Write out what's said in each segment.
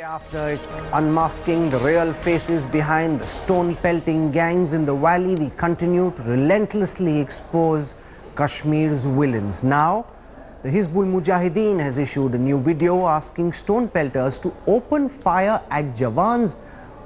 After unmasking the real faces behind the stone-pelting gangs in the valley, we continue to relentlessly expose Kashmir's villains. Now, the Hizbul Mujahideen has issued a new video asking stone-pelters to open fire at Jawans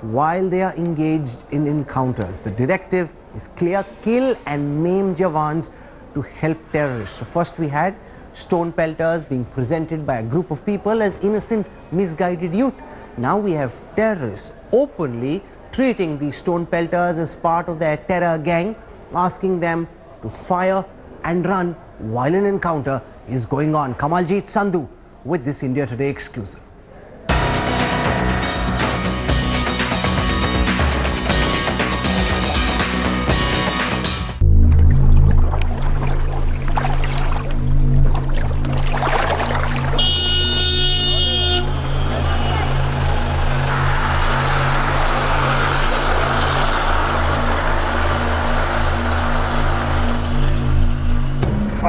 while they are engaged in encounters. The directive is clear: kill and maim Jawans to help terrorists. So first we had stone-pelters being presented by a group of people as innocent, misguided youth. Now we have terrorists openly treating these stone-pelters as part of their terror gang, asking them to fire and run while an encounter is going on. Kamaljit Sandhu with this India Today exclusive.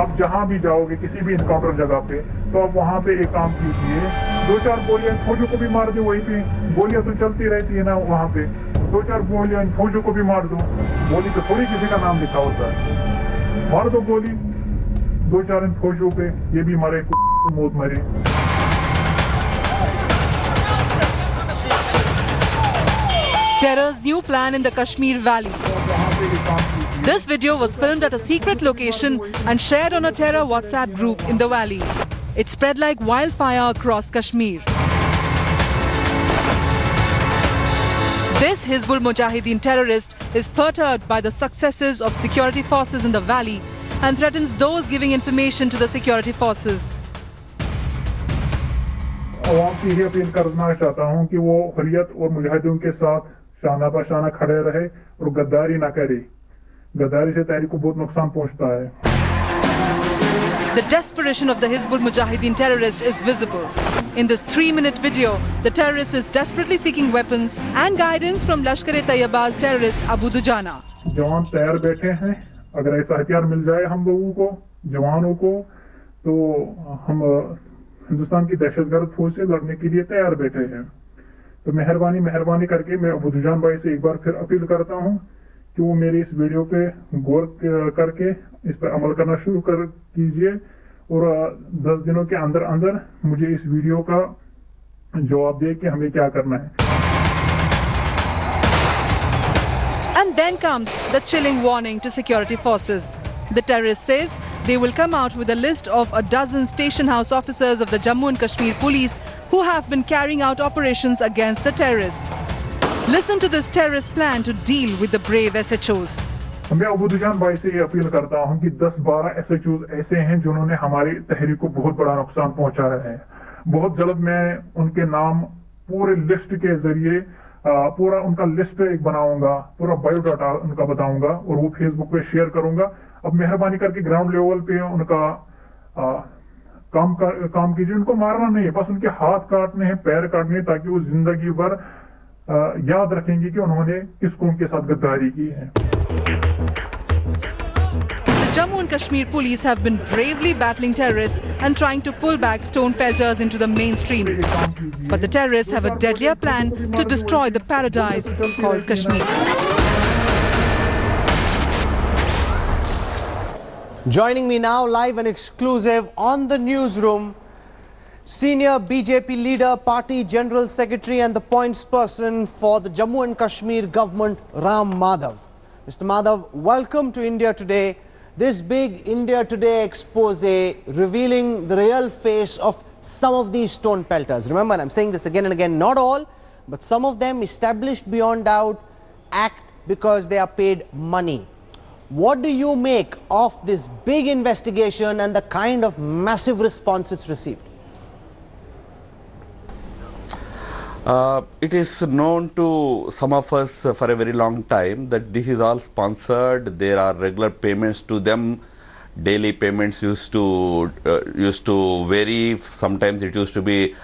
आप जहां भी जाओगे किसी भी encounter जगह पे, तो आप वहां पे एक काम कीजिए, 2-4 गोलियां फौजों को भी मार दो। वहीं पे गोलियां तो चलती रहती है ना, वहां पे 2-4 गोलियां फौजों को भी मार दो। गोली पे थोड़ी किसी का नाम लिखा होता है। मार दो गोली 2-4 इन फौजों पे, ये भी मरे, मौत मरे। Terror's new plan in the Kashmir Valley. This video was filmed at a secret location and shared on a terror WhatsApp group in the valley. It spread like wildfire across Kashmir. This Hizbul Mujahideen terrorist is perturbed by the successes of security forces in the valley and threatens those giving information to the security forces. आवाम की ही appeal करना चाहता हूं कि वो हुर्रियत और मुजाहिदीन के साथ शाना बशाना खड़े रहे और गद्दारी ना करे। गद्दारी से तहरीक को बहुत नुकसान पहुंचता है। The desperation of the Hizbul Mujahideen terrorist is visible. In this 3-minute video, the terrorist is desperately seeking weapons and guidance from Lashkar-e-Tayyiba's terrorist Abu Dujana. जवान तैयार बैठे हैं, अगर ऐसा हथियार मिल जाए हम लोगों को, जवानों को, तो हम हिंदुस्तान की दहशतगर्द फौज से लड़ने के लिए तैयार बैठे हैं। तो मेहरबानी करके मैं अबू दुजान भाई से एक बार फिर अपील करता हूं कि वो मेरी इस वीडियो पे गौर करके इस पर अमल करना शुरू कीजिए और 10 दिनों के अंदर अंदर मुझे इस वीडियो का जवाब दे कि हमें क्या करना है। And then comes the chilling warning to security forces. The terrorist says they will come out with a list of a dozen station house officers of the Jammu and Kashmir police who have been carrying out operations against the terrorists. Listen to this terrorist plan to deal with the brave SHOs. मैं अबू दुजान भाई से ये appeal करता हूं कि 10-12 SHOs ऐसे हैं जिन्होंने हमारी तहरीक को बहुत बड़ा नुकसान पहुंचाया है। बहुत जल्द मैं उनके नाम पूरे लिस्ट के जरिए पूरा उनका लिस्ट एक बनाऊंगा, पूरा बायोडाटा उनका बताऊंगा और वो फेसबुक पे शेयर करूंगा। अब मेहरबानी करके ग्राउंड लेवल पे उनका काम कीजिए। उनको मारना नहीं है, बस उनके हाथ काटने हैं, पैर काटने हैं, ताकि वो जिंदगी भर याद रखेंगे कि उन्होंने किस कौम के साथ गद्दारी की है। The Jammu and Kashmir police have been bravely battling terrorists and trying to pull back stone pelters into the mainstream. But the terrorists have a deadlier plan to destroy the paradise called Kashmir. Joining me now live and exclusive on the newsroom, senior BJP leader, party general secretary and the points person for the Jammu and Kashmir government, Ram Madhav. Mr. Madhav, welcome to India Today. This big India Today expose revealing the real face of some of these stone pelters. Remember, I'm saying this again and again, not all, but some of them, established beyond doubt, act because they are paid money. What do you make of this big investigation and the kind of massive response it's received? It is known to some of us for a very long time that this is all sponsored. There are regular payments to them. Daily payments used to vary. Sometimes it used to be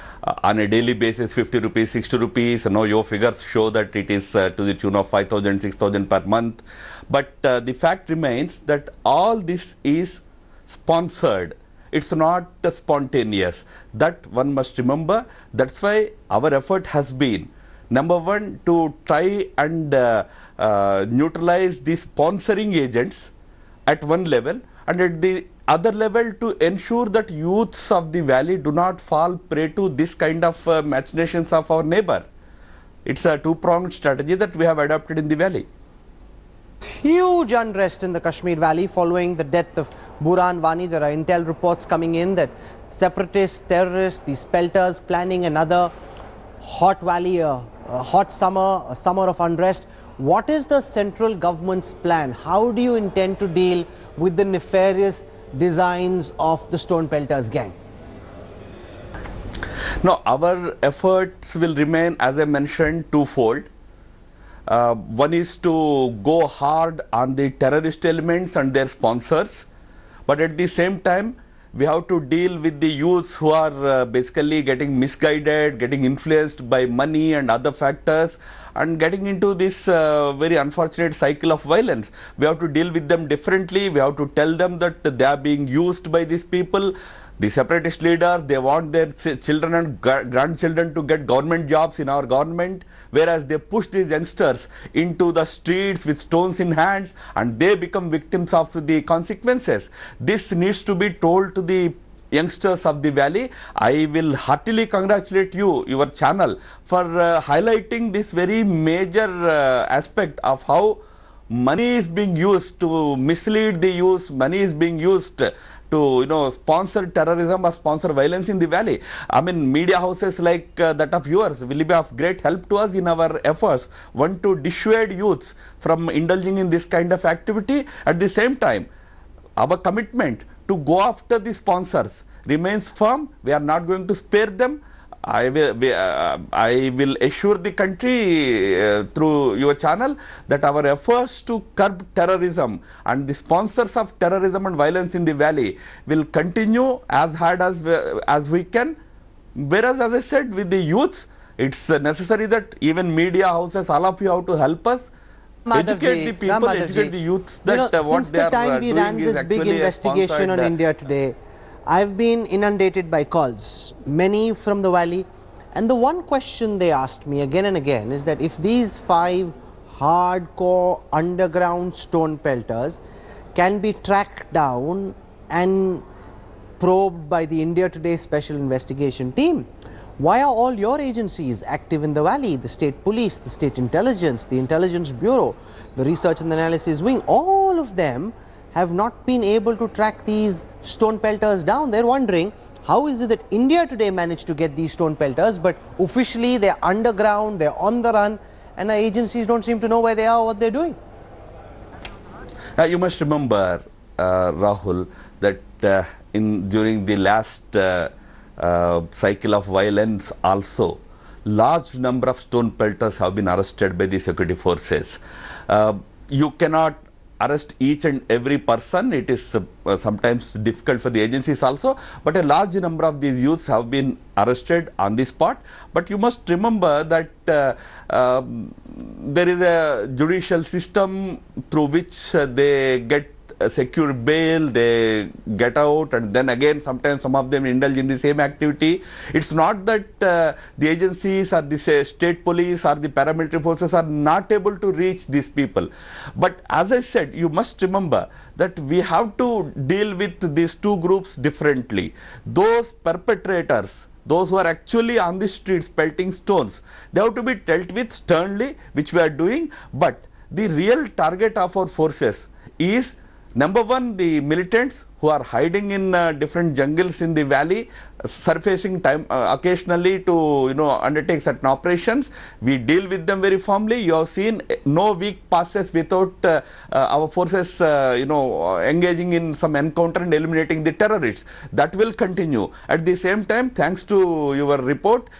on a daily basis 50 rupees, 60 rupees. Now your figures show that it is to the tune of 5,000, 6,000 per month. But the fact remains that all this is sponsored It's not spontaneous. That one must remember. That's why our effort has been, number one, to try and neutralize the sponsoring agents at one level, and at the other level to ensure that youths of the valley do not fall prey to this kind of machinations of our neighbor. It's a two-pronged strategy that we have adopted in the valley. Huge unrest in the Kashmir valley following the death of Burhan Wani. There are intel reports coming in that separatists, terrorists, these Pelters planning another hot valley, a hot summer, a summer of unrest. What is the central government's plan? How do you intend to deal with the nefarious designs of the Stone Pelters gang? Now, our efforts will remain, as I mentioned, twofold. One is to go hard on the terrorist elements and their sponsors, but at the same time, we have to deal with the youths who are basically getting misguided, getting influenced by money and other factors, and getting into this very unfortunate cycle of violence. We have to deal with them differently. We have to tell them that they are being used by these people. The separatist leaders, they want their children and grandchildren to get government jobs in our government, whereas they push these youngsters into the streets with stones in hands, and they become victims of the consequences. This needs to be told to the youngsters of the valley. I will heartily congratulate you, your channel, for highlighting this very major aspect of how money is being used to mislead the youth, money is being used to sponsor terrorism or sponsor violence in the valley. I mean, media houses like that of yours will be of great help to us in our efforts, one, to dissuade youths from indulging in this kind of activity. At the same time, our commitment to go after the sponsors remains firm. We are not going to spare them. I will assure the country through your channel that our efforts to curb terrorism and the sponsors of terrorism and violence in the valley will continue as hard as we can. Whereas, as I said, with the youths, it's necessary that even media houses, all of you have to help us. Educate the people, educate the youths that what they are doing is actually a sponsor. Since the time we ran this big investigation on India Today, I've been inundated by calls, many from the valley, and the one question they asked me again and again is that if these 5 hardcore underground stone pelters can be tracked down and probed by the India Today Special Investigation Team, why are all your agencies active in the valley? The State Police, the State Intelligence, the Intelligence Bureau, the Research and Analysis Wing, all of them have not been able to track these stone pelters down. They're wondering, how is it that India Today managed to get these stone pelters, but officially they're underground, they're on the run, and our agencies don't seem to know where they are or what they're doing? You must remember, Rahul, that during the last cycle of violence also, large number of stone pelters have been arrested by the security forces. You cannot arrest each and every person. It is sometimes difficult for the agencies also, but a large number of these youths have been arrested on the spot. But you must remember that there is a judicial system through which they get a secure bail, they get out, and then again sometimes some of them indulge in the same activity. It's not that the agencies or the state police or the paramilitary forces are not able to reach these people. But as I said, you must remember that we have to deal with these two groups differently. Those perpetrators, those who are actually on the streets pelting stones, they have to be dealt with sternly, which we are doing. But the real target of our forces is, number one, the militants who are hiding in different jungles in the valley, surfacing occasionally to undertake certain operations. We deal with them very firmly. You have seen no week passes without our forces engaging in some encounter and eliminating the terrorists. That will continue. At the same time, thanks to your report,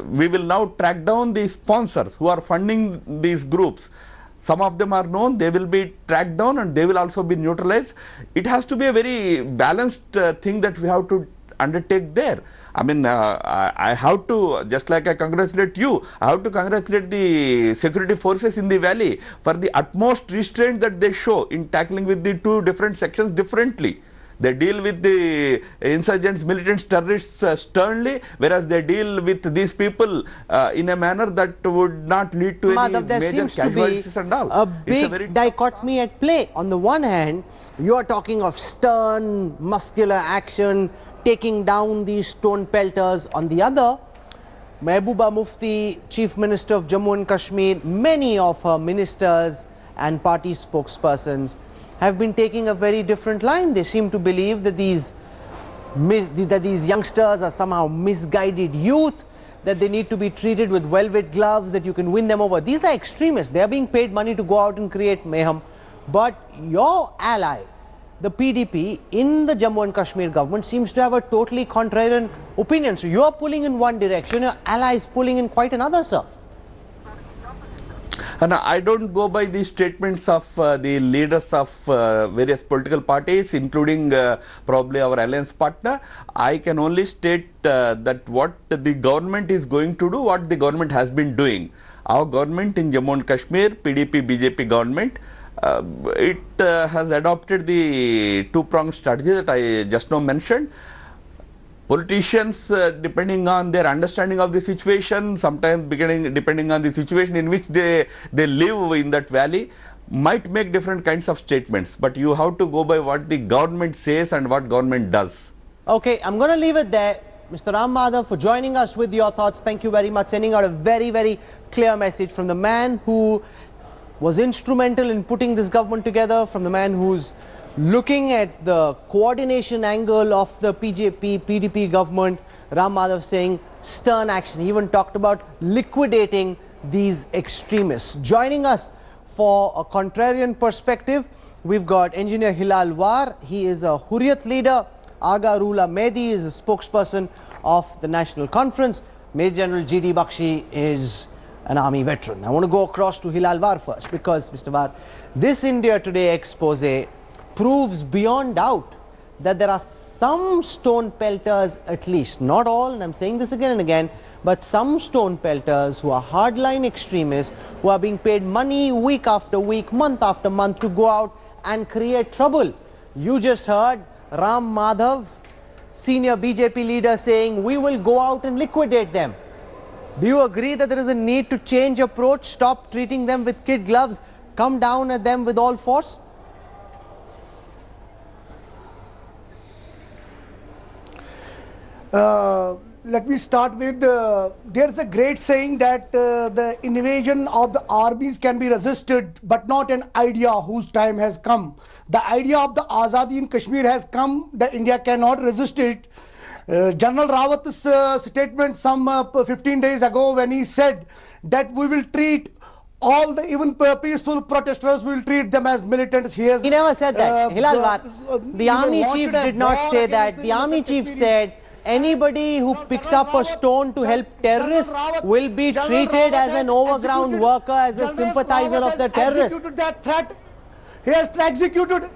we will now track down the sponsors who are funding these groups. Some of them are known, they will be tracked down and they will also be neutralized. It has to be a very balanced thing that we have to undertake there. I mean, I have to, just like I congratulate you, I have to congratulate the security forces in the valley for the utmost restraint that they show in tackling with the two different sections differently. They deal with the insurgents, militants, terrorists sternly, whereas they deal with these people in a manner that would not lead to any Madhav, there major seems to be casualties and all. a big dichotomy at play. On the one hand, you are talking of stern, muscular action, taking down these stone pelters. On the other, Mehbooba Mufti, Chief Minister of Jammu and Kashmir, many of her ministers and party spokespersons have been taking a very different line. They seem to believe that these youngsters are somehow misguided youth, that they need to be treated with velvet gloves, that you can win them over. These are extremists. They are being paid money to go out and create mayhem. But your ally, the PDP in the Jammu and Kashmir government, seems to have a totally contrarian opinion. So you are pulling in one direction, your ally is pulling in quite another, sir. And I don't go by the statements of the leaders of various political parties, including probably our alliance partner. I can only state that what the government is going to do, what the government has been doing. Our government in Jammu and Kashmir, PDP, BJP government, it has adopted the two-pronged strategy that I just now mentioned. Politicians, depending on their understanding of the situation, sometimes depending on the situation in which they live in that valley, might make different kinds of statements. But you have to go by what the government says and what government does. Okay, I'm going to leave it there. Mr. Ram Madhav, for joining us with your thoughts. Thank you very much. Sending out a very, very clear message from the man who was instrumental in putting this government together, from the man who's looking at the coordination angle of the PDP government. Ram Madhav saying stern action. He even talked about liquidating these extremists. Joining us for a contrarian perspective, we've got engineer Hilal War. He is a Hurriyat leader. Aga Rula Mehdi is a spokesperson of the National Conference. Major General G.D. Bakshi is an army veteran. I want to go across to Hilal War first, because Mr. War, this India Today expose proves beyond doubt that there are some stone pelters, at least, not all, and I'm saying this again and again, but some stone pelters who are hardline extremists, who are being paid money week after week, month after month to go out and create trouble. You just heard Ram Madhav, senior BJP leader, saying we will go out and liquidate them. Do you agree that there is a need to change approach, stop treating them with kid gloves, come down at them with all force? Let me start with, there's a great saying that the invasion of the armies can be resisted, but not an idea whose time has come. The idea of the Azadi in Kashmir has come, the India cannot resist it. General Rawat's statement some 15 days ago, when he said that we will treat all the even peaceful protesters, will treat them as militants. He never said that. Hilal War, the army chief did not say that. The army chief said anybody who picks up a stone to help terrorists will be treated as an overground worker, as a sympathizer of the terrorists. That threat. He has executed.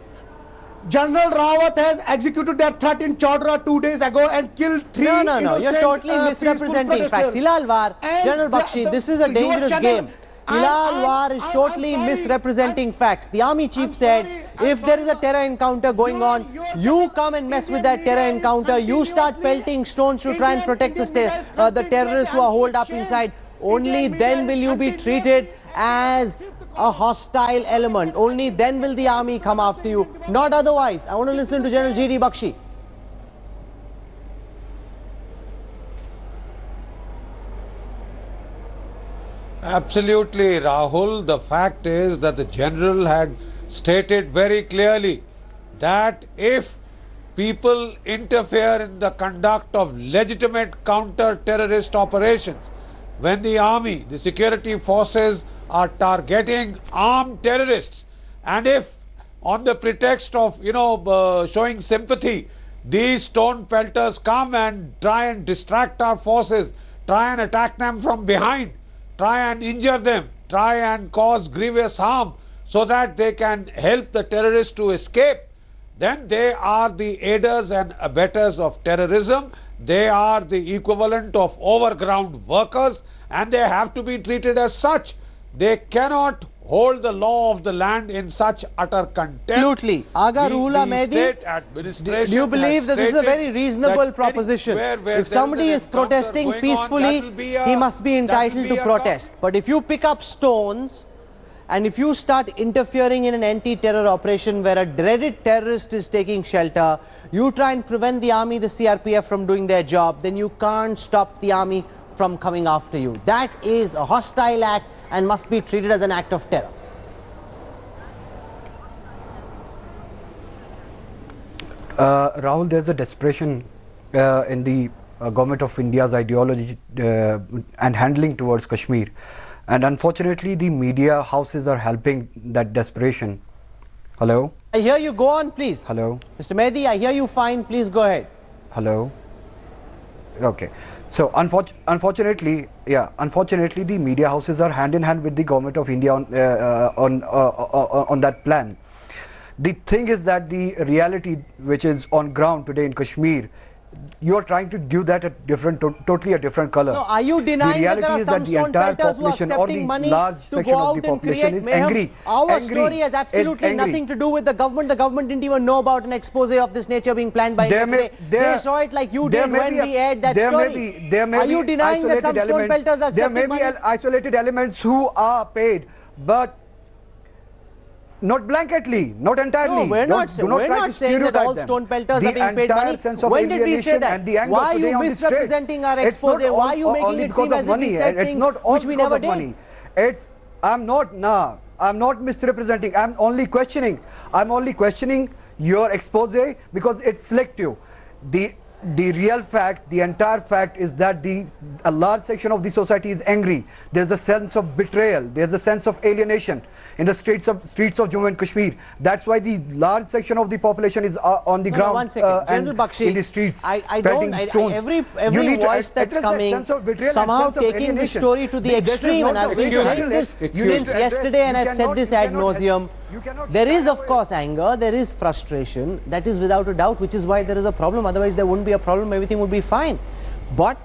General Rawat has executed that threat in Chaudhra 2 days ago and killed 3 No, you're totally misrepresenting facts. Hilal War, General Bakshi, this is a dangerous game. Hilal War is totally misrepresenting facts. The army chief said, if there is a terror encounter going on, you come and mess with that terror encounter. You start pelting stones to try and protect the terrorists who are holed up inside. Only then will you be treated as a hostile element. Only then will the army come after you, not otherwise. I want to listen to General G.D. Bakshi. Absolutely, Rahul. The fact is that the general had stated very clearly that if people interfere in the conduct of legitimate counter-terrorist operations, when the army, the security forces are targeting armed terrorists, and if on the pretext of, showing sympathy, these stone pelters come and try and distract our forces, try and attack them from behind, try and injure them, try and cause grievous harm so that they can help the terrorists to escape, then they are the aiders and abettors of terrorism. They are the equivalent of overground workers, and they have to be treated as such. They cannot hold the law of the land in such utter contempt. Absolutely. Aga Ruhullah Mehdi, do you believe that this is a very reasonable proposition? If somebody is protesting peacefully, he must be entitled to protest. But if you pick up stones and if you start interfering in an anti-terror operation where a dreaded terrorist is taking shelter, you try and prevent the army, the CRPF from doing their job, then you can't stop the army from coming after you. That is a hostile act and must be treated as an act of terror. Rahul, there's a desperation in the government of India's ideology and handling towards Kashmir. And unfortunately, the media houses are helping that desperation. Hello? I hear you. Go on, please. Hello? Mr. Mehdi, I hear you fine. Please go ahead. Hello? Okay. So unfortunately, the media houses are hand in hand with the government of India on that plan. The thing is that the reality which is on ground today in Kashmir, you are trying to give that a different, totally a different color. No, are you denying that there are some stone pelters who are accepting money to go out and create mayhem? Our story has absolutely nothing to do with the government. The government didn't even know about an expose of this nature being planned by India today. They saw it like you did when we aired that story. Are you denying that some stone pelters are accepting money? There may be isolated elements who are paid, but not blanketly, not entirely. No, we're not saying that all stone pelters are being paid money. When did we say that? Why are you misrepresenting our expose? Why are you making it seem as if we said things which we never did? I'm not misrepresenting. I'm only questioning your expose because it's selective. The real fact, the entire fact is that a large section of the society is angry. There's a sense of betrayal. There's a sense of alienation in the streets of Jammu and Kashmir. That's why the large section of the population is on the ground. One second. General Bakshi, in the streets. Every voice that's coming somehow taking this story to the extreme, and I've been saying this since yesterday, and I've said this ad nauseum. There is, of course, anger, there is frustration, that is without a doubt, which is why there is a problem. Otherwise, there wouldn't be a problem, everything would be fine. But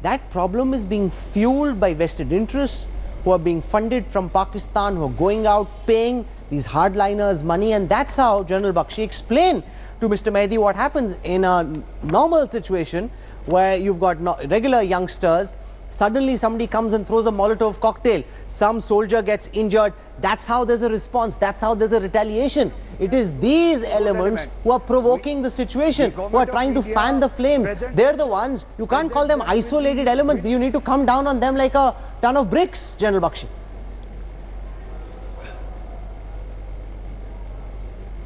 that problem is being fueled by vested interests who are being funded from Pakistan, who are going out paying these hardliners money, and that's how General Bakshi explained to Mr. Mehdi what happens in a normal situation where you've got regular youngsters. Suddenly somebody comes and throws a Molotov cocktail, some soldier gets injured. That's how there's a response, that's how there's a retaliation. It is these elements who are provoking the situation, who are trying to fan the flames. They're the ones, you can't call them isolated elements. You need to come down on them like a ton of bricks, General Bakshi.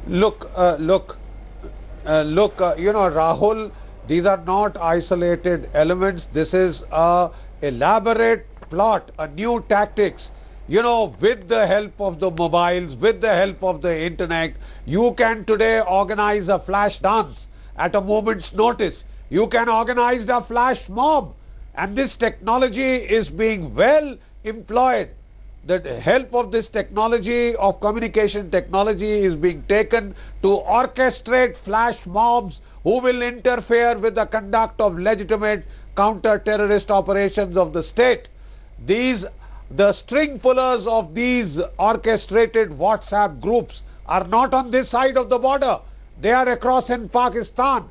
Look, you know, Rahul, these are not isolated elements. This is a elaborate plot, a new tactics. You know, with the help of the mobiles, with the help of the internet, you can today organize a flash dance at a moment's notice. You can organize a flash mob, and this technology is being well employed. The help of this technology, of communication technology, is being taken to orchestrate flash mobs who will interfere with the conduct of legitimate counter-terrorist operations of the state. The string pullers of these orchestrated WhatsApp groups are not on this side of the border. They are across in Pakistan.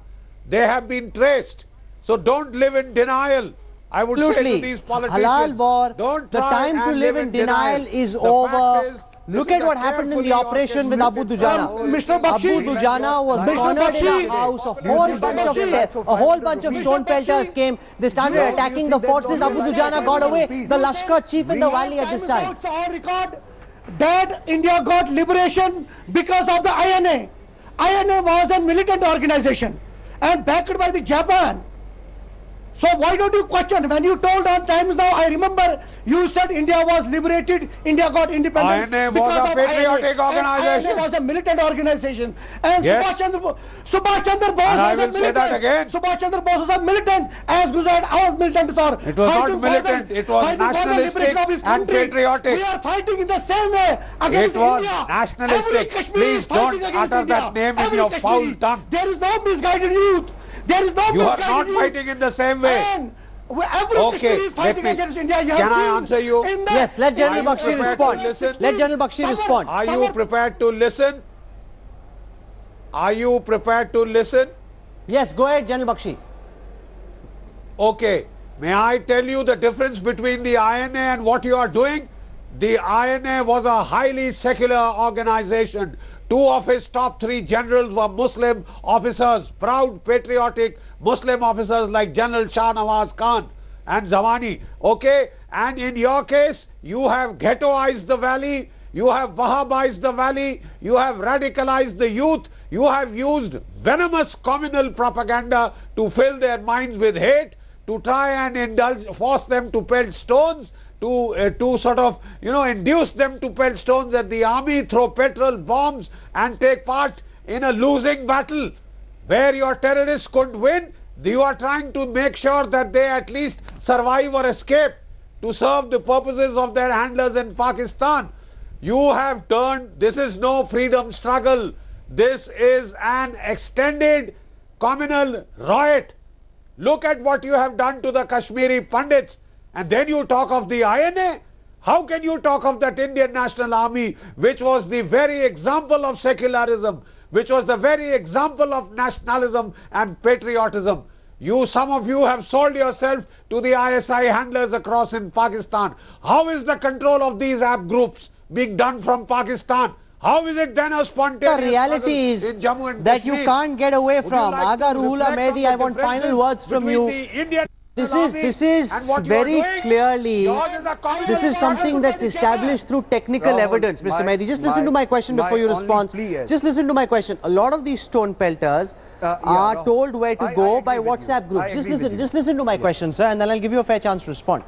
They have been traced. So don't live in denial. I would say to these politicians, Halal war, don't the time to live in denial is over. Look at what happened in the operation with Abu Dujana. Mr. Bakshi, Abu Dujana was cornered in a house. A whole bunch of stone pelters came. They started attacking the forces. Abu Dujana got away. The Lashkar chief in the valley at this time. That India got liberation because of the INA. INA was a militant organization and backed by the Japan. So why don't you question? When you told on Times Now, I remember you said India was liberated, India got independence because of patriotic organization. INA was a militant organization. And yes. Subhash Chandra Bose was a militant. Subhash Chandra Bose was a militant, as Gujarat, our militants are. It was not militant, it was nationalistic and patriotic. We are fighting in the same way against India. It was nationalistic. Please don't utter that name in your foul tongue. There is no misguided youth. There is no You are not fighting in the same way. And Every Kashmiri is fighting against India. Can I answer you? Yes, let General Bakshi respond. Let General Bakshi respond. Are you prepared to listen? Are you prepared to listen? Yes, go ahead, General Bakshi. Okay. May I tell you the difference between the INA and what you are doing? The INA was a highly secular organization. Two of his top 3 generals were Muslim officers, proud, patriotic Muslim officers like General Shah Nawaz Khan and Zawani. Okay? And in your case, you have ghettoized the valley, you have Wahhabized the valley, you have radicalized the youth, you have used venomous communal propaganda to fill their minds with hate, to try and force them to pelt stones, to sort of, induce them to pelt stones at the army, throw petrol bombs and take part in a losing battle where your terrorists couldn't win. You are trying to make sure that they at least survive or escape to serve the purposes of their handlers in Pakistan. You have turned, this is no freedom struggle. This is an extended communal riot. Look at what you have done to the Kashmiri Pandits. And then you talk of the INA? How can you talk of that Indian National Army, which was the very example of secularism, which was the very example of nationalism and patriotism? Some of you have sold yourself to the ISI handlers across in Pakistan. How is the control of these AP groups being done from Pakistan? How is it then a spontaneous The reality is that you can't get away from. Aga Ruhullah Mehdi, I want final words from you. This is very clearly, this is something that's established through technical evidence, Mr. Mehdi. Just listen to my question before you respond. Just listen to my question. A lot of these stone pelters are told where to go by WhatsApp groups. Just listen to my question, sir, and then I'll give you a fair chance to respond.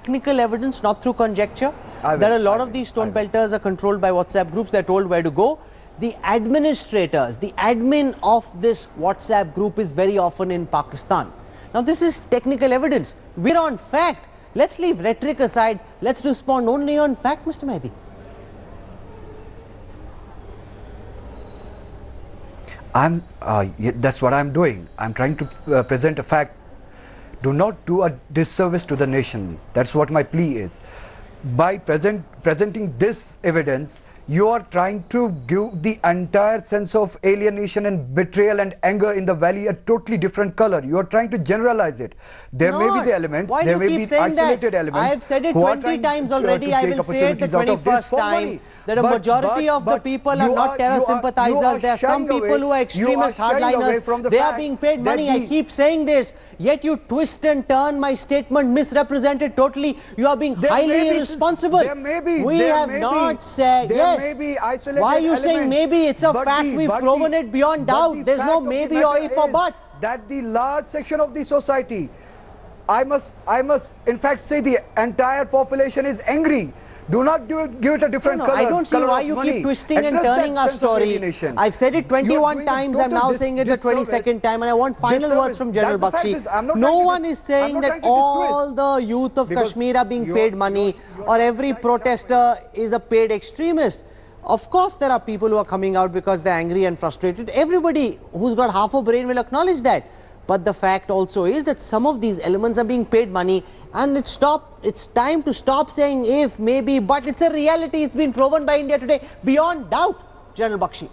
Technical evidence, not through conjecture, that a lot of these stone pelters are controlled by WhatsApp groups. They're told where to go. The administrators, the admin of this WhatsApp group is very often in Pakistan. Now this is technical evidence. We're on fact. Let's leave rhetoric aside. Let's respond only on fact, Mr. Mehdi. That's what I'm doing. I'm trying to present a fact. Do not do a disservice to the nation. That's what my plea is. By presenting this evidence, you are trying to give the entire sense of alienation and betrayal and anger in the valley a totally different color. You are trying to generalize it. There may be the elements, there may be isolated elements. I have said it 20 times already. I will say it the 21st time. That a majority of the people are not terror sympathizers. There are some people who are extremist hardliners. They are being paid money. I keep saying this. Yet you twist and turn my statement, misrepresent it totally. You are being highly irresponsible. We have not said, yes. Why are you saying maybe? It's a fact. We've proven it beyond doubt. There's no maybe or if or but. That the large section of the society, I must in fact say the entire population is angry. Do not give it a different color. I don't see why you keep twisting and turning our story. I've said it 21 times. I'm now saying it the 22nd time, and I want final words from General Bakshi. No one is saying that all the youth of Kashmir are being paid money or every protester is a paid extremist. Of course, there are people who are coming out because they're angry and frustrated. Everybody who's got half a brain will acknowledge that. But the fact also is that some of these elements are being paid money, and it's time to stop saying if, maybe, but. It's a reality. It's been proven by India today beyond doubt, General Bakshi.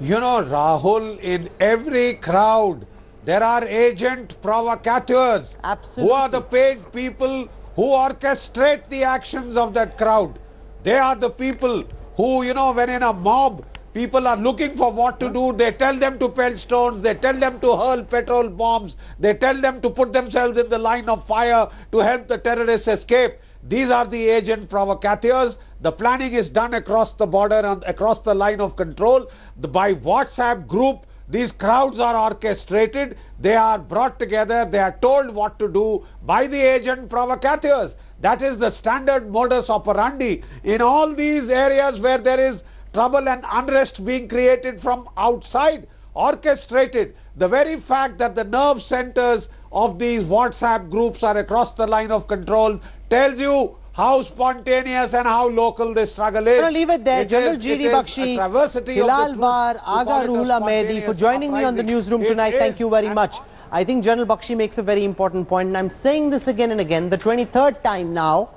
You know, Rahul, in every crowd, there are agent provocateurs. Absolutely. Who are the paid people who orchestrate the actions of that crowd. They are the people who, when in a mob, people are looking for what to do. They tell them to pelt stones, they tell them to hurl petrol bombs, they tell them to put themselves in the line of fire to help the terrorists escape. These are the agent provocateurs. The planning is done across the border and across the line of control. By WhatsApp group, these crowds are orchestrated, they are brought together, they are told what to do by the agent provocateurs. That is the standard modus operandi in all these areas where there is trouble and unrest being created from outside, orchestrated. The very fact that the nerve centers of these WhatsApp groups are across the line of control tells you how spontaneous and how local the struggle is. I'll leave it there. General G.D. Bakshi, Hilal Var, Aga Ruhullah Mehdi for joining me on the newsroom tonight. Thank you very much. I think General Bakshi makes a very important point, and I'm saying this again and again, the 23rd time now,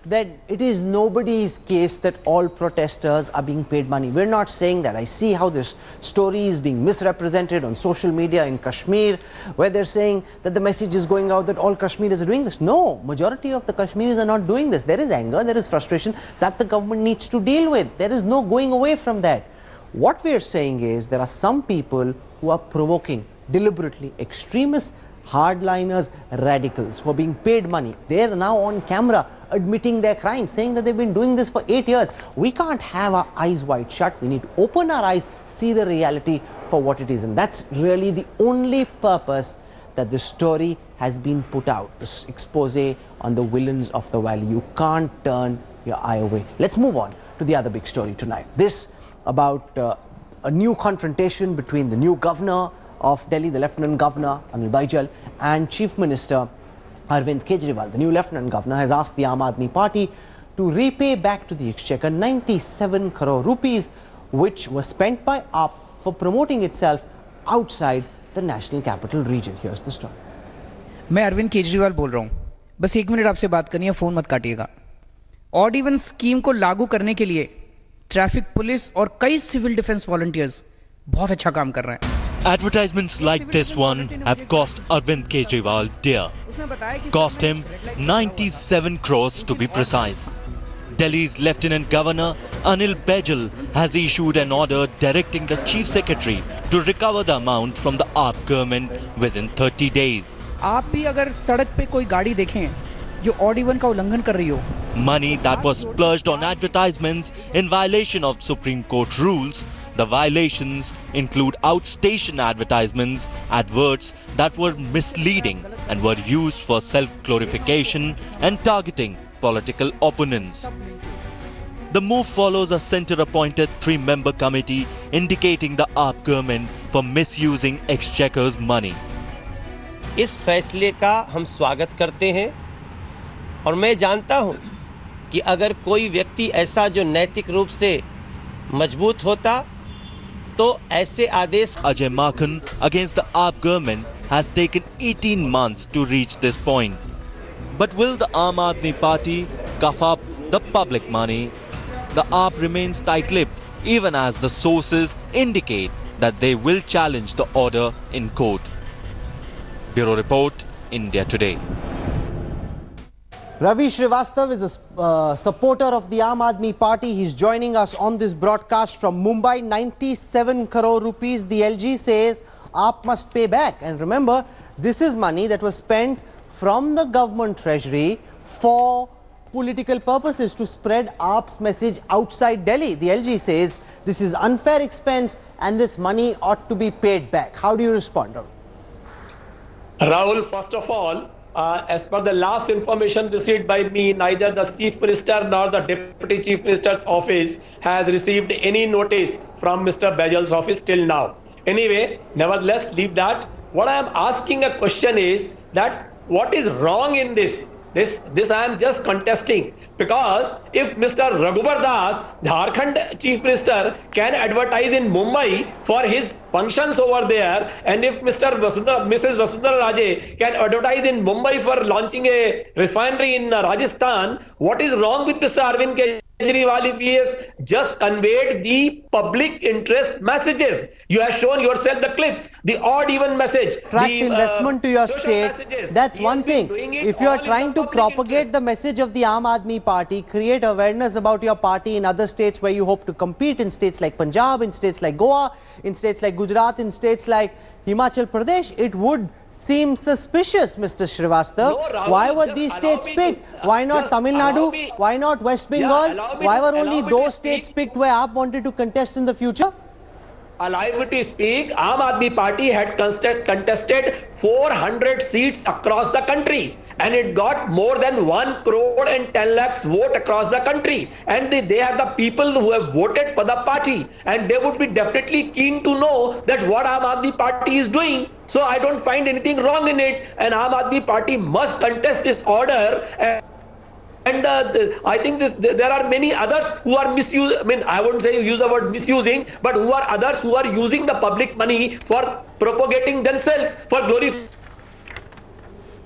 that it is nobody's case that all protesters are being paid money. We're not saying that. I see how this story is being misrepresented on social media in Kashmir, where they're saying that the message is going out that all Kashmiris are doing this. No, majority of the Kashmiris are not doing this. There is anger, there is frustration that the government needs to deal with. There is no going away from that. What we're saying is there are some people who are provoking deliberately, extremists, hardliners, radicals who are being paid money. They are now on camera admitting their crimes, saying that they've been doing this for 8 years. We can't have our eyes wide shut. We need to open our eyes, see the reality for what it is. And that's really the only purpose that this story has been put out, this expose on the villains of the valley. You can't turn your eye away. Let's move on to the other big story tonight. This about a new confrontation between the new governor of Delhi, the Lieutenant Governor Anil Baijal, and Chief Minister Arvind Kejriwal. The new Lieutenant Governor has asked the Aam Aadmi Party to repay back to the Exchequer 97 crore rupees, which was spent by AAP for promoting itself outside the national capital region. Here's the story. मैं अरविंद केजरीवाल बोल रहा हूँ. बस 1 minute आपसे बात करनी है, phone मत काटिएगा. ऑड इवन स्कीम को लागू करने के लिए ट्रैफिक पुलिस और कई सिविल डिफेंस वॉलंटियर्स बहुत अच्छा काम कर रहे हैं. Advertisements like this one have cost Arvind Kejriwal dear. Cost him 97 crores to be precise. Delhi's Lieutenant Governor Anil Baijal has issued an order directing the Chief Secretary to recover the amount from the AAP government within 30 days. आप भी अगर सड़क पे कोई गाड़ी देखें जो odd even का उल्लंघन कर रही हो. Money that was splurged on advertisements in violation of Supreme Court rules. The violations include outstation advertisements, adverts that were misleading and were used for self-glorification and targeting political opponents. The move follows a centre-appointed 3-member committee indicating the AAP government for misusing Exchequer's money. इस फैसले का हम स्वागत करते हैं और मैं जानता हूं कि अगर कोई व्यक्ति ऐसा जो नैतिक रूप से मजबूत होता तो ऐसे आदेश. Ajay Makhan against the AAP government has taken 18 months to reach this point. But will the Aam Aadmi Party cough up the public money? The AAP remains tight-lipped even as the sources indicate that they will challenge the order in court. Bureau Report, India Today. Ravi Srivastav is a supporter of the Aam Aadmi Party. He's joining us on this broadcast from Mumbai. 97 crore rupees, the LG says AAP must pay back. And remember, this is money that was spent from the government treasury for political purposes to spread AAP's message outside Delhi. The LG says this is unfair expense and this money ought to be paid back. How do you respond, Ravi? Rahul, first of all, as per the last information received by me, neither the Chief Minister nor the Deputy Chief Minister's office has received any notice from Mr. Baijal's office till now. Anyway, nevertheless, leave that. What I am asking a question is that what is wrong in this? This I am just contesting, because if Mr. Raghubar Das, Jharkhand Chief Minister, can advertise in Mumbai for his functions over there, and if Mrs. Vasundhara Raje can advertise in Mumbai for launching a refinery in Rajasthan, what is wrong with Mr. Arvind Kejriwal if he has just conveyed the public interest messages? You have shown yourself the clips, the odd even message. Attract investment to your state. Messages. That's one thing. If you are trying to propagate the message of the Aam Aadmi Party, create awareness about your party in other states where you hope to compete, in states like Punjab, in states like Goa, in states like Gujarat, in states like Himachal Pradesh, it would seem suspicious, Mr. Srivastav. No, Rahul, why were these states picked? Why not Tamil Nadu? Why not West Bengal? Why were only those states picked where AAP wanted to contest in the future? Allow me to speak. Aam Aadmi Party had contested 400 seats across the country, and it got more than 1 crore and 10 lakhs vote across the country, and they are the people who have voted for the party, and they would be definitely keen to know that what Aam Aadmi Party is doing. So I don't find anything wrong in it, and Aam Aadmi Party must contest this order. And I think there are many others who are misusing. I mean, I wouldn't say use the word misusing, but who are others who are using the public money for propagating themselves, for glorifying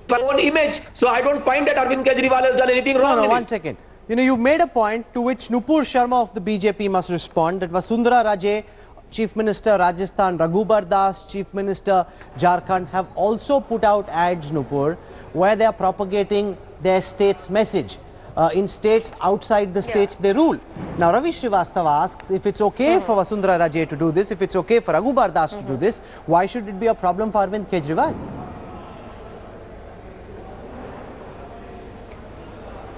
their own image. So I don't find that Arvind Kejriwal has done anything wrong. No, 1 second. You know, you made a point to which Nupur Sharma of the BJP must respond. That Vasundhara Raje, Chief Minister Rajasthan, Raghubar Das, Chief Minister Jharkhand, have also put out ads, Nupur, where they are propagating their state's message. In states outside the states they rule. Now Ravi Srivastava asks if it's okay for Vasundhara Raje to do this, if it's okay for Raghubar Das to do this, why should it be a problem for Arvind Kejriwal?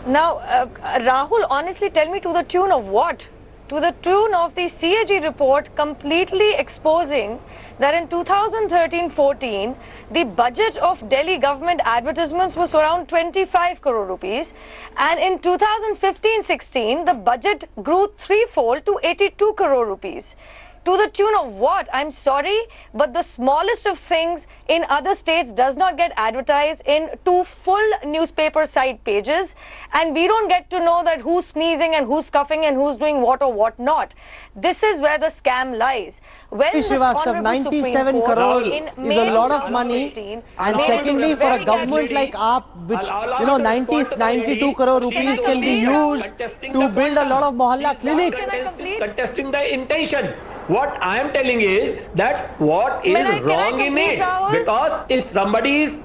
Now, Rahul, honestly, tell me to the tune of what? To the tune of the CAG report completely exposing that in 2013-14, the budget of Delhi government advertisements was around 25 crore rupees. And in 2015-16, the budget grew threefold to 82 crore rupees. To the tune of what? I'm sorry, but the smallest of things in other states does not get advertised in 2 full newspaper side pages, and we don't get to know that who's sneezing and who's coughing and who's doing what or what not. This is where the scam lies. When Srivastava, 97 crores is a lot of money, and secondly, for a government like AAP, which, you know, 92 crore rupees can be used to build a lot of mohalla clinics. Contesting the intention. What I am telling is that what is wrong in it, because if somebody is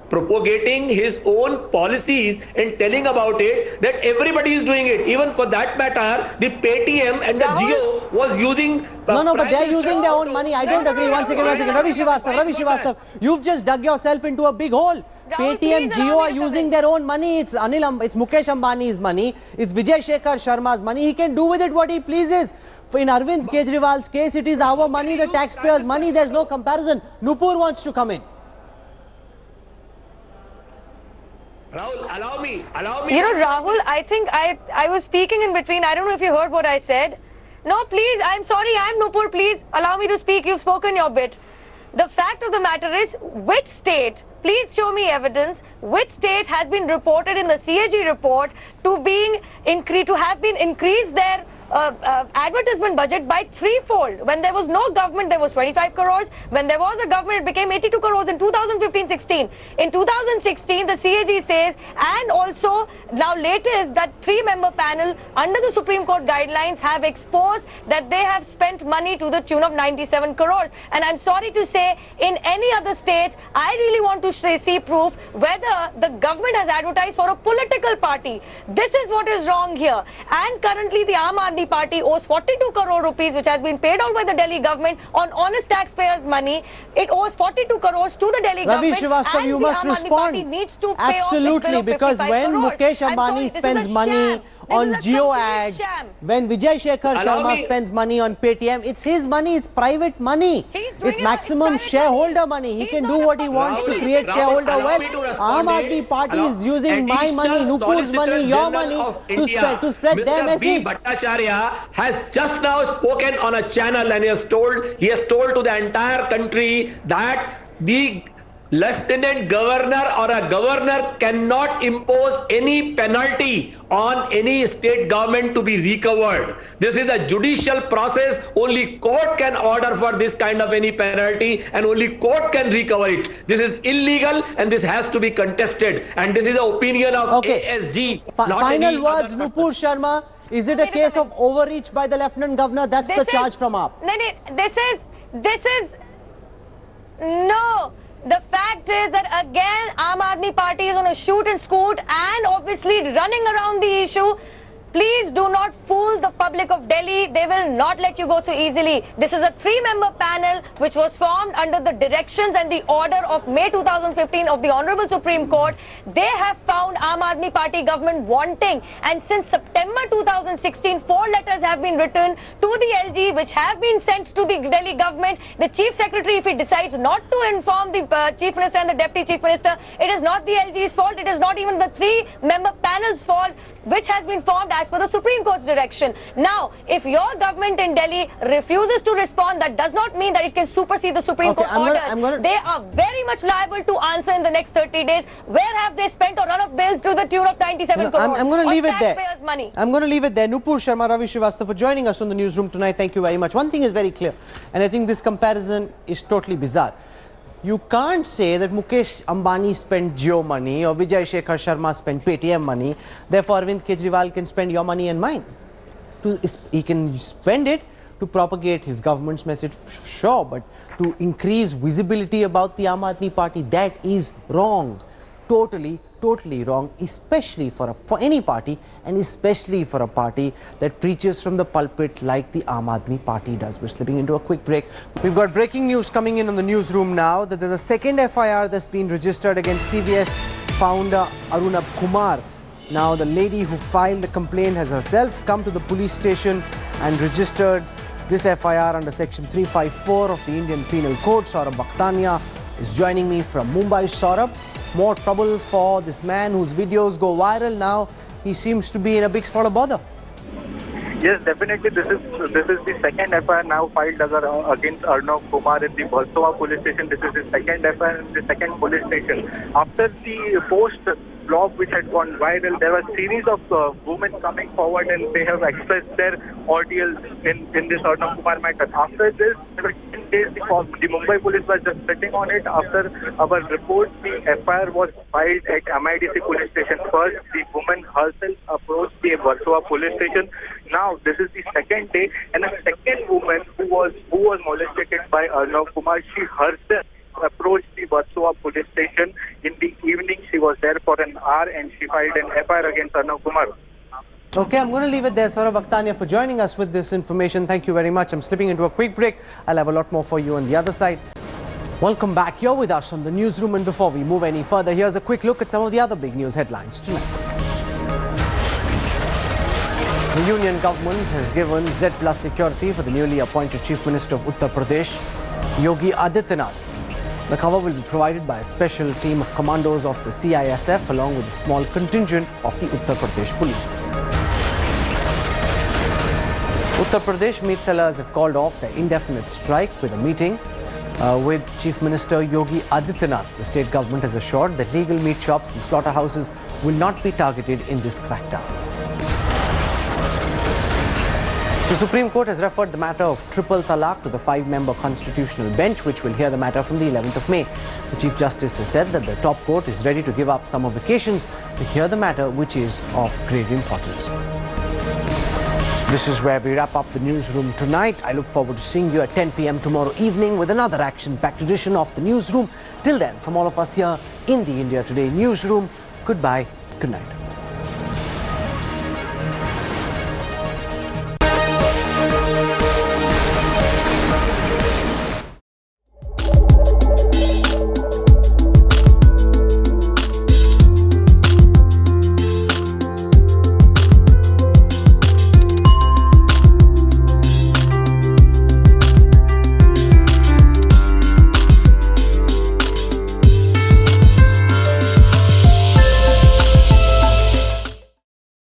propagating his own policies and telling about it, that everybody is doing it. Even for that matter, the Paytm and the Jio was using... No, but they are using their own money. I don't agree. One second. Ravi Srivastava, you've just dug yourself into a big hole. Paytm, Jio are using their own money. It's it's Mukesh Ambani's money. It's Vijay Shekhar Sharma's money. He can do with it what he pleases. In Arvind Kejriwal's case, it is our money, the taxpayers' money. There's no comparison. Nupur wants to come in. Rahul, allow me. You know, Rahul, I think I was speaking in between. I don't know if you heard what I said. No, please, I'm sorry, I'm Nupur. Please allow me to speak. You've spoken your bit. The fact of the matter is, which state, please show me evidence, which state has been reported in the CAG report to have been increased their advertisement budget by threefold. When there was no government, there was 25 crores. When there was a government, it became 82 crores in 2015-16. In 2016, the CAG says, and also now latest, that 3-member panel under the Supreme Court guidelines have exposed that they have spent money to the tune of 97 crores. And I'm sorry to say, in any other states, I really want to see proof whether the government has advertised for a political party. This is what is wrong here. And currently, the Aam Aadmi Party owes 42 crore rupees, which has been paid out by the Delhi government on honest taxpayers' money. It owes 42 crores to the Delhi Ravi government. Srivastava, you must respond. Needs to pay absolutely, because when Mukesh Ambani spends money on Jio ads, when Vijay Shekhar Sharma spends money on Paytm, it's his money, it's private money. It's maximum shareholder money. He can do what he wants to create shareholder wealth. Aam Aadmi Party is using my money, Nupur's money, your money to spread their message. Bhattacharya has just now spoken on a channel and he has told to the entire country that the Lieutenant Governor or a governor cannot impose any penalty on any state government to be recovered. This is a judicial process. Only court can order for this kind of any penalty, and only court can recover it. This is illegal and this has to be contested. And this is the opinion of ASG. Final words, Nupur Sharma. Is it a case of overreach by the Lieutenant Governor? That's the charge from AAP. This is no. The fact is that again Aam Aadmi Party is on a shoot and scoot and obviously running around the issue. Please do not fool the public of Delhi. They will not let you go so easily. This is a 3-member panel which was formed under the directions and the order of May 2015 of the Honorable Supreme Court. They have found Aam Aadmi Party government wanting, and since September 2016, 4 letters have been written to the LG which have been sent to the Delhi government. The Chief Secretary, if he decides not to inform the Chief Minister and the Deputy Chief Minister, it is not the LG's fault. It is not even the 3-member panel's fault which has been formed as per the Supreme Court's direction. Now, if your government in Delhi refuses to respond, that does not mean that it can supersede the Supreme Court orders. They are very much liable to answer in the next 30 days. Where have they spent or run up bills to the tune of 97 crores? I'm going to leave it there. Money. I'm going to leave it there. Nupur Sharma, Ravi Srivastava for joining us on the newsroom tonight. Thank you very much. One thing is very clear, and I think this comparison is totally bizarre. You can't say that Mukesh Ambani spent Jio money or Vijay Shekhar Sharma spent Paytm money, therefore Arvind Kejriwal can spend your money and mine. He can spend it to propagate his government's message, sure, but to increase visibility about the Aam Aadmi Party, that is wrong. Totally wrong, especially for any party, and especially for a party that preaches from the pulpit like the Aam Aadmi Party does. We're slipping into a quick break. We've got breaking news coming in on the newsroom now that there's a second FIR that's been registered against TVS founder Arunabh Kumar. Now the lady who filed the complaint has herself come to the police station and registered this FIR under section 354 of the Indian Penal Code. Saurabh Bakhtania is joining me from Mumbai. Saurabh, more trouble for this man whose videos go viral now. He seems to be in a big spot of bother. Yes, definitely. This is the second FIR now filed against Arunabh Kumar in the Versova police station. This is the second FIR in the second police station. After the post-blog which had gone viral, there were a series of women coming forward and they have expressed their ordeal in this Arunabh Kumar matter. After this, 10 days, the Mumbai police was just sitting on it. After our report, the FIR was filed at immediacy police station. First, the woman herself approached the Versova police station. Now, this is the second day, and a second woman who was molested by Arunabh Kumar, she herself approached the Versova police station in the evening. She was there for an hour and she filed an FIR against Arunabh Kumar. Okay, I'm going to leave it there. Saurabh Bakhtania for joining us with this information. Thank you very much. I'm slipping into a quick break. I'll have a lot more for you on the other side. Welcome back. You're with us on the newsroom, and before we move any further, here's a quick look at some of the other big news headlines tonight. The union government has given Z+ security for the newly appointed Chief Minister of Uttar Pradesh, Yogi Adityanath. The cover will be provided by a special team of commandos of the CISF along with a small contingent of the Uttar Pradesh police. Uttar Pradesh meat sellers have called off their indefinite strike with a meeting with Chief Minister Yogi Adityanath. The state government has assured that legal meat shops and slaughterhouses will not be targeted in this crackdown. The Supreme Court has referred the matter of triple talaq to the 5-member constitutional bench, which will hear the matter from the 11th of May. The Chief Justice has said that the top court is ready to give up summer vacations to hear the matter, which is of grave importance. This is where we wrap up the newsroom tonight. I look forward to seeing you at 10 p.m. tomorrow evening with another action-packed edition of the newsroom. Till then, from all of us here in the India Today newsroom, goodbye, good night.